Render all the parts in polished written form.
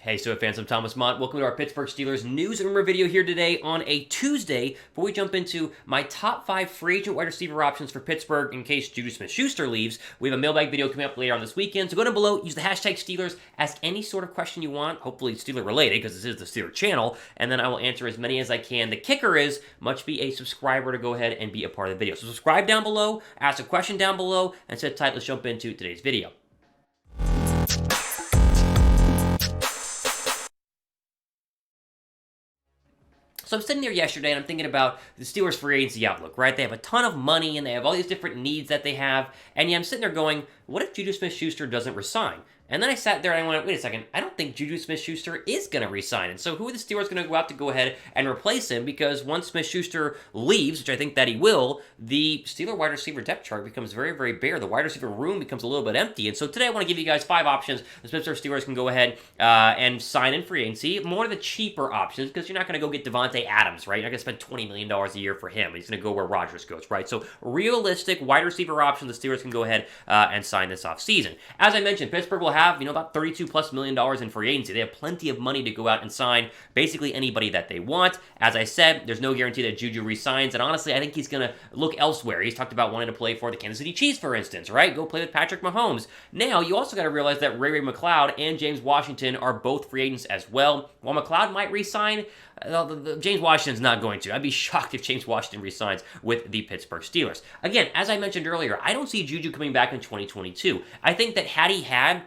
Hey, Steelers fans, I'm Thomas Mott. Welcome to our Pittsburgh Steelers news and rumor video here today on a Tuesday before we jump into my top 5 free agent wide receiver options for Pittsburgh in case JuJu Smith-Schuster leaves. We have a mailbag video coming up later on this weekend, so go down below, use the hashtag Steelers, ask any sort of question you want, hopefully Steeler related because this is the Steeler channel, and then I will answer as many as I can. The kicker is, must be a subscriber to go ahead and be a part of the video. So subscribe down below, ask a question down below, and sit tight, let's jump into today's video. So I'm sitting there yesterday and I'm thinking about the Steelers' free agency outlook, right? They have a ton of money and they have all these different needs that they have. And yeah, I'm sitting there going, what if JuJu Smith-Schuster doesn't resign? And then I sat there and I went, wait a second, I don't think JuJu Smith-Schuster is going to resign. And so who are the Steelers going to go out to go ahead and replace him? Because once Smith-Schuster leaves, which I think that he will, the Steeler wide receiver depth chart becomes very, very bare. The wide receiver room becomes a little bit empty. And so today I want to give you guys 5 options the Pittsburgh Steelers can go ahead and sign in free agency. More of the cheaper options because you're not going to go get Devontae Adams, right? You're not going to spend $20 million a year for him. He's going to go where Rodgers goes, right? So realistic wide receiver options the Steelers can go ahead and sign this offseason. As I mentioned, Pittsburgh will have, about $32+ million in free agency. They have plenty of money to go out and sign basically anybody that they want. As I said, there's no guarantee that JuJu resigns, and honestly, I think he's going to look elsewhere. He's talked about wanting to play for the Kansas City Chiefs, for instance, right? Go play with Patrick Mahomes. Now, you also got to realize that Ray McLeod and James Washington are both free agents as well. While McLeod might resign, James Washington's not going to. I'd be shocked if James Washington resigns with the Pittsburgh Steelers. Again, as I mentioned earlier, I don't see JuJu coming back in 2022. I think that had he had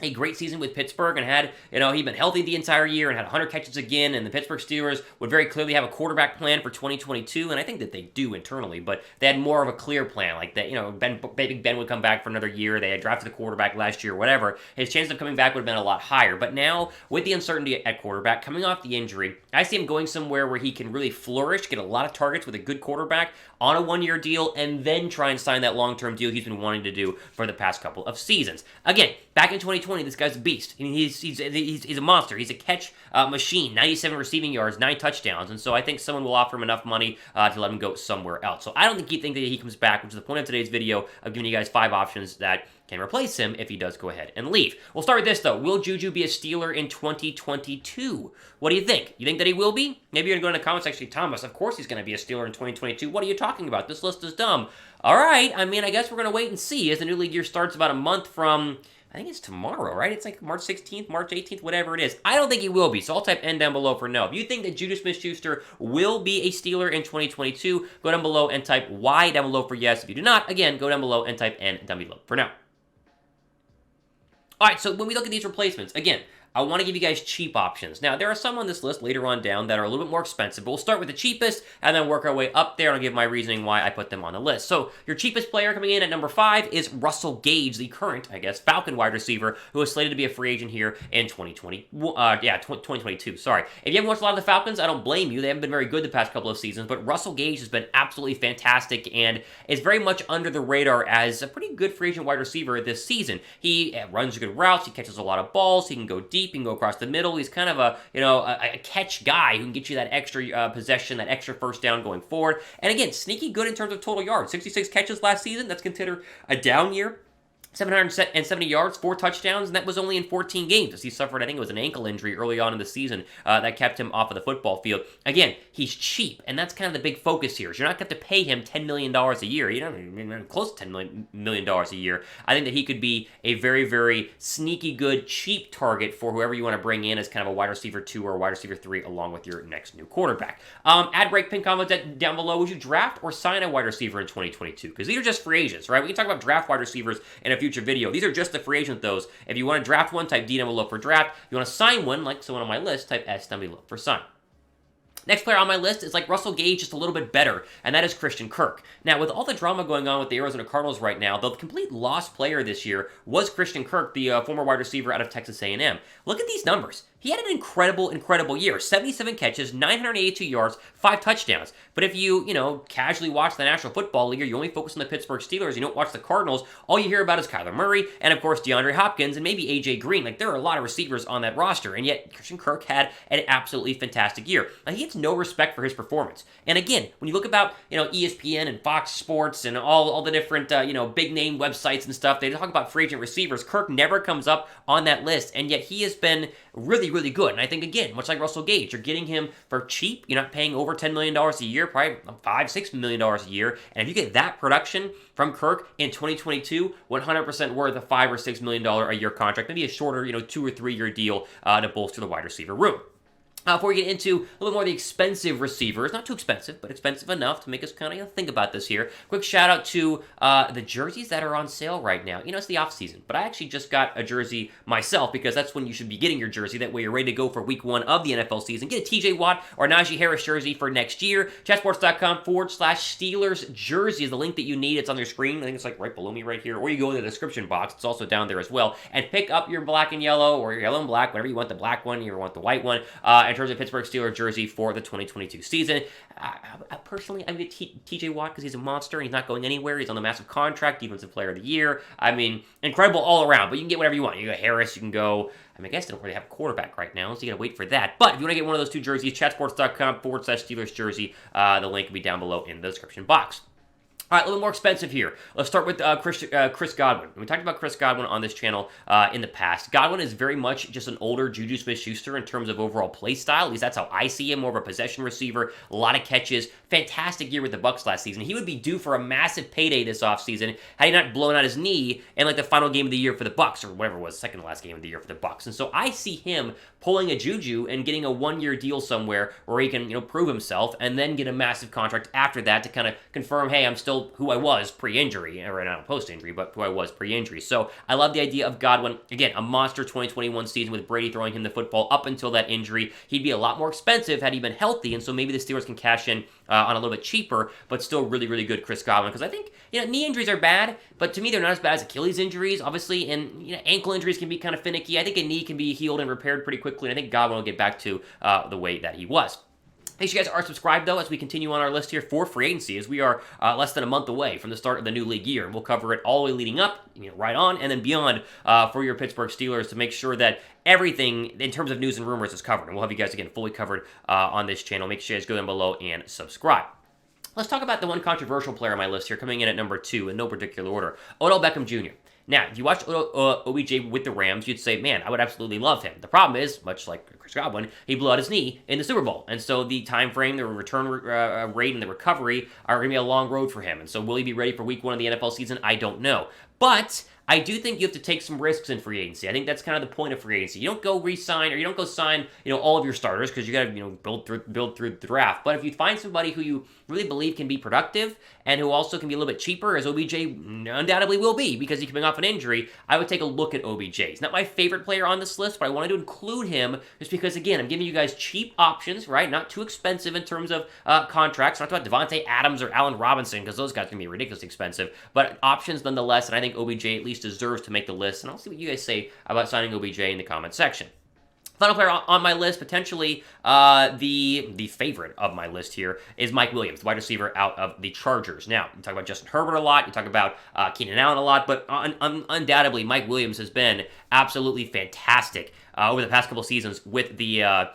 a great season with Pittsburgh and had, he'd been healthy the entire year and had 100 catches again, and the Pittsburgh Steelers would very clearly have a quarterback plan for 2022, and I think that they do internally, but they had more of a clear plan, like that, Ben would come back for another year, they had drafted a quarterback last year, whatever, his chance of coming back would have been a lot higher, but now, with the uncertainty at quarterback, coming off the injury, I see him going somewhere where he can really flourish, get a lot of targets with a good quarterback on a one-year deal, and then try and sign that long-term deal he's been wanting to do for the past couple of seasons. Again, back in 2020, this guy's a beast. I mean, he's a monster. He's a catch machine. 97 receiving yards, 9 touchdowns. And so I think someone will offer him enough money to let him go somewhere else. So I don't think that he comes back, which is the point of today's video of giving you guys 5 options that can replace him if he does go ahead and leave. We'll start with this, though. Will JuJu be a Steeler in 2022? What do you think? You think that he will be? Maybe you're going to go in the comments section, Thomas, of course he's going to be a Steeler in 2022. What are you talking about? This list is dumb. All right, I mean, I guess we're going to wait and see as the new league year starts about a month from, I think it's tomorrow, right? It's like March 16th, March 18th, whatever it is. I don't think he will be, so I'll type N down below for no. If you think that JuJu Smith-Schuster will be a Steeler in 2022, go down below and type Y down below for yes. If you do not, again, go down below and type N down below for now. All right, so when we look at these replacements, again, I want to give you guys cheap options. Now, there are some on this list later on down that are a little bit more expensive, but we'll start with the cheapest and then work our way up there, and I'll give my reasoning why I put them on the list. So, your cheapest player coming in at number 5 is Russell Gage, the current, Falcon wide receiver, who is slated to be a free agent here in 2022, sorry. If you haven't watched a lot of the Falcons, I don't blame you. They haven't been very good the past couple of seasons, but Russell Gage has been absolutely fantastic and is very much under the radar as a pretty good free agent wide receiver this season. He runs good routes, he catches a lot of balls, he can go deep, he can go across the middle. He's kind of a catch guy who can get you that extra possession, that extra first down going forward. And again, sneaky good in terms of total yards. 66 catches last season. That's considered a down year. 770 yards, 4 touchdowns, and that was only in 14 games as he suffered, I think it was an ankle injury early on in the season that kept him off of the football field. Again, he's cheap, and that's kind of the big focus here. Is you're not going to have to pay him $10 million a year. You don't even close to $10 million a year. I think that he could be a very, very sneaky good, cheap target for whoever you want to bring in as kind of a wide receiver 2 or a wide receiver 3 along with your next new quarterback. Ad break, pin comments down below. Would you draft or sign a wide receiver in 2022? Because these are just free agents, right? We can talk about draft wide receivers in a future video. These are just the free agent, those. If you want to draft one, type D down below for draft. If you want to sign one, like someone on my list, type S down below for sign. Next player on my list is like Russell Gage, just a little bit better, and that is Christian Kirk. Now, with all the drama going on with the Arizona Cardinals right now, the complete lost player this year was Christian Kirk, the former wide receiver out of Texas A&M. Look at these numbers. He had an incredible year. 77 catches, 982 yards, 5 touchdowns. But if you, casually watch the National Football League, or you only focus on the Pittsburgh Steelers, you don't watch the Cardinals, all you hear about is Kyler Murray, and of course DeAndre Hopkins, and maybe AJ Green. Like, there are a lot of receivers on that roster, and yet Christian Kirk had an absolutely fantastic year. Now, he gets no respect for his performance. And again, when you look about, ESPN and Fox Sports and all the different, big name websites and stuff, they talk about free agent receivers. Kirk never comes up on that list, and yet he has been really, really good. And I think, again, much like Russell Gage, you're getting him for cheap. You're not paying over $10 million a year, probably $5-6 million a year. And if you get that production from Kirk in 2022, 100% worth a $5 or $6 million a year contract, maybe a shorter, 2 or 3 year deal to bolster the wide receiver room. Before we get into a little bit more of the expensive receivers, not too expensive, but expensive enough to make us kind of think about this here. Quick shout out to the jerseys that are on sale right now. It's the off season, but I actually just got a jersey myself because that's when you should be getting your jersey. That way you're ready to go for week 1 of the NFL season. Get a TJ Watt or Najee Harris jersey for next year. Chatsports.com/Steelers jersey is the link that you need. It's on your screen. I think it's like right below me right here. Or you go in the description box. It's also down there as well. And pick up your black and yellow or your yellow and black, whatever you want, the black one, you want the white one. In terms of Pittsburgh Steelers jersey for the 2022 season. Personally, I'm going to TJ Watt because he's a monster and he's not going anywhere. He's on the massive contract, defensive player of the year. Incredible all around, but you can get whatever you want. You go Harris, you can go, I guess they don't really have a quarterback right now, so you got to wait for that. But if you want to get one of those 2 jerseys, chatsports.com/Steelers jersey. The link will be down below in the description box. All right, a little more expensive here. Let's start with Chris Godwin. We talked about Chris Godwin on this channel in the past. Godwin is very much just an older JuJu Smith-Schuster in terms of overall play style. At least that's how I see him, more of a possession receiver, a lot of catches. Fantastic year with the Bucs last season. He would be due for a massive payday this offseason had he not blown out his knee in the final game of the year for the Bucs, or whatever it was, second to last game of the year for the Bucs. And so I see him pulling a JuJu and getting a 1-year deal somewhere where he can, prove himself and then get a massive contract after that to kind of confirm, hey, I'm still who I was pre-injury, or not post-injury, but who I was pre-injury. So I love the idea of Godwin. Again, a monster 2021 season with Brady throwing him the football up until that injury. He'd be a lot more expensive had he been healthy, and so maybe the Steelers can cash in on a little bit cheaper, but still really, really good Chris Godwin. Because I think, knee injuries are bad, but to me they're not as bad as Achilles injuries, obviously, and ankle injuries can be kind of finicky. I think a knee can be healed and repaired pretty quickly, and I think Godwin will get back to the way that he was. Make sure you guys are subscribed, though, as we continue on our list here for free agency, as we are less than a month away from the start of the new league year. We'll cover it all the way leading up, right on, and then beyond for your Pittsburgh Steelers to make sure that everything in terms of news and rumors is covered. And we'll have you guys, again, fully covered on this channel. Make sure you guys go down below and subscribe. Let's talk about the one controversial player on my list here, coming in at number 2 in no particular order, Odell Beckham Jr. Now, if you watched OBJ with the Rams, you'd say, man, I would absolutely love him. The problem is, much like Chris Godwin, he blew out his knee in the Super Bowl. And so the time frame, the return rate, and the recovery are going to be a long road for him. And so will he be ready for week 1 of the NFL season? I don't know. But I do think you have to take some risks in free agency. I think that's kind of the point of free agency. You don't go re-sign, or you don't go sign, all of your starters, because you got to, build through the draft. But if you find somebody who you really believe can be productive and who also can be a little bit cheaper, as OBJ undoubtedly will be because he's coming off an injury, I would take a look at OBJ. He's not my favorite player on this list, but I wanted to include him just because, again, I'm giving you guys cheap options, right? Not too expensive in terms of contracts. I'm not talking about Devontae Adams or Allen Robinson, because those guys can be ridiculously expensive, but options nonetheless, and I think OBJ at least deserves to make the list, and I'll see what you guys say about signing OBJ in the comment section. Final player on my list, potentially the favorite of my list here, is Mike Williams, the wide receiver out of the Chargers. Now, you talk about Justin Herbert a lot, you talk about Keenan Allen a lot, but undoubtedly Mike Williams has been absolutely fantastic over the past couple seasons with the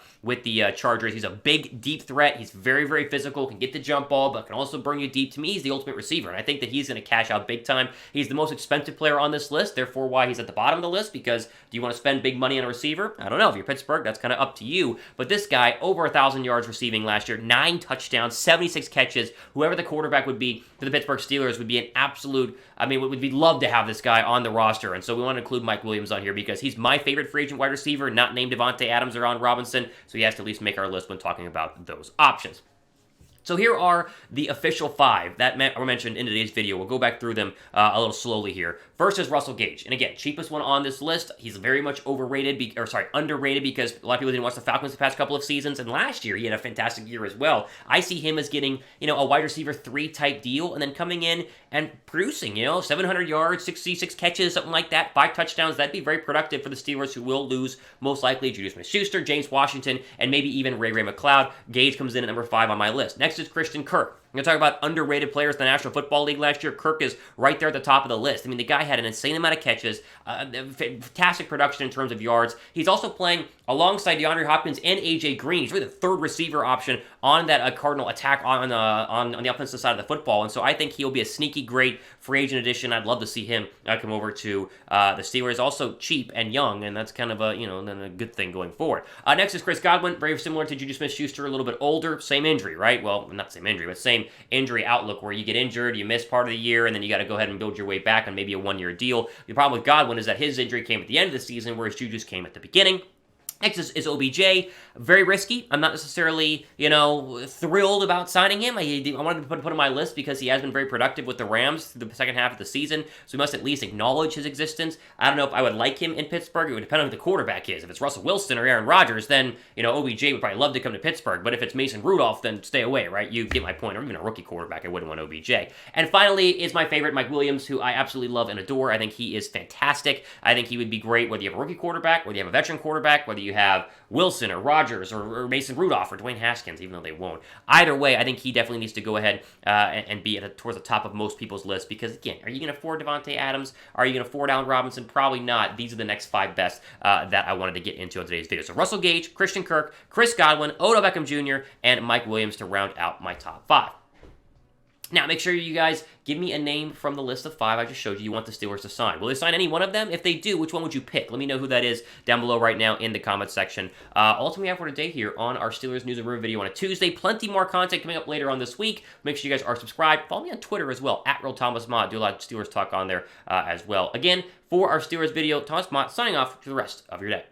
Chargers. He's a big, deep threat. He's very, very physical, can get the jump ball, but can also bring you deep. To me, he's the ultimate receiver, and I think that he's going to cash out big time. He's the most expensive player on this list, therefore why he's at the bottom of the list, because do you want to spend big money on a receiver? I don't know. If you're Pittsburgh, that's kind of up to you, but this guy, over 1,000 yards receiving last year, 9 touchdowns, 76 catches. Whoever the quarterback would be for the Pittsburgh Steelers would be an absolute, we'd love to have this guy on the roster, and so we want to include Mike Williams on here because he's my favorite free agent wide receiver, not named Devontae Adams or Allen Robinson, so he has to at least make our list when talking about those options. So here are the official 5 that were mentioned in today's video. We'll go back through them a little slowly here. First is Russell Gage. And again, cheapest one on this list. He's very much underrated because a lot of people didn't watch the Falcons the past couple of seasons. And last year, he had a fantastic year as well. I see him as getting, a wide receiver 3 type deal and then coming in and producing, 700 yards, 66 catches, something like that, 5 touchdowns. That'd be very productive for the Steelers, who will lose most likely JuJu Smith-Schuster, James Washington, and maybe even Ray McCloud. Gage comes in at number 5 on my list. Next is Christian Kirk. You're talking about underrated players in the National Football League last year. Kirk is right there at the top of the list. I mean, the guy had an insane amount of catches, fantastic production in terms of yards. He's also playing alongside DeAndre Hopkins and A.J. Green. He's really the third receiver option on that Cardinal attack on the offensive side of the football. And so I think he'll be a sneaky great free agent addition. I'd love to see him come over to the Steelers. Also cheap and young, and that's kind of a good thing going forward. Next is Chris Godwin, very similar to JuJu Smith-Schuster, a little bit older, same injury, right? Well, not same injury, but same injury outlook where you get injured, you miss part of the year, and then you got to go ahead and build your way back on maybe a one-year deal. The problem with Godwin is that his injury came at the end of the season, whereas Juju's came at the beginning. Next is OBJ. Very risky. I'm not necessarily, thrilled about signing him. I wanted to put him on my list because he has been very productive with the Rams through the second half of the season, so we must at least acknowledge his existence. I don't know if I would like him in Pittsburgh. It would depend on who the quarterback is. If it's Russell Wilson or Aaron Rodgers, then, OBJ would probably love to come to Pittsburgh, but if it's Mason Rudolph, then stay away, right? You get my point. Or even a rookie quarterback, I wouldn't want OBJ. And finally is my favorite, Mike Williams, who I absolutely love and adore. I think he is fantastic. I think he would be great whether you have a rookie quarterback, whether you have a veteran quarterback, whether you have Wilson or Rodgers or Mason Rudolph or Dwayne Haskins, even though they won't. Either way, I think he definitely needs to go ahead and be towards the top of most people's list because, again, are you going to afford Devontae Adams? Are you going to afford Allen Robinson? Probably not. These are the next 5 best that I wanted to get into in today's video. So Russell Gage, Christian Kirk, Chris Godwin, Odell Beckham Jr., and Mike Williams to round out my top 5. Now, make sure you guys give me a name from the list of 5 I just showed you want the Steelers to sign. Will they sign any one of them? If they do, which one would you pick? Let me know who that is down below right now in the comments section. Ultimately, we have for today here on our Steelers News and Rumor video on a Tuesday. Plenty more content coming up later on this week. Make sure you guys are subscribed. Follow me on Twitter as well, @RealThomasMott. Do a lot of Steelers talk on there as well. Again, for our Steelers video, Thomas Mott signing off for the rest of your day.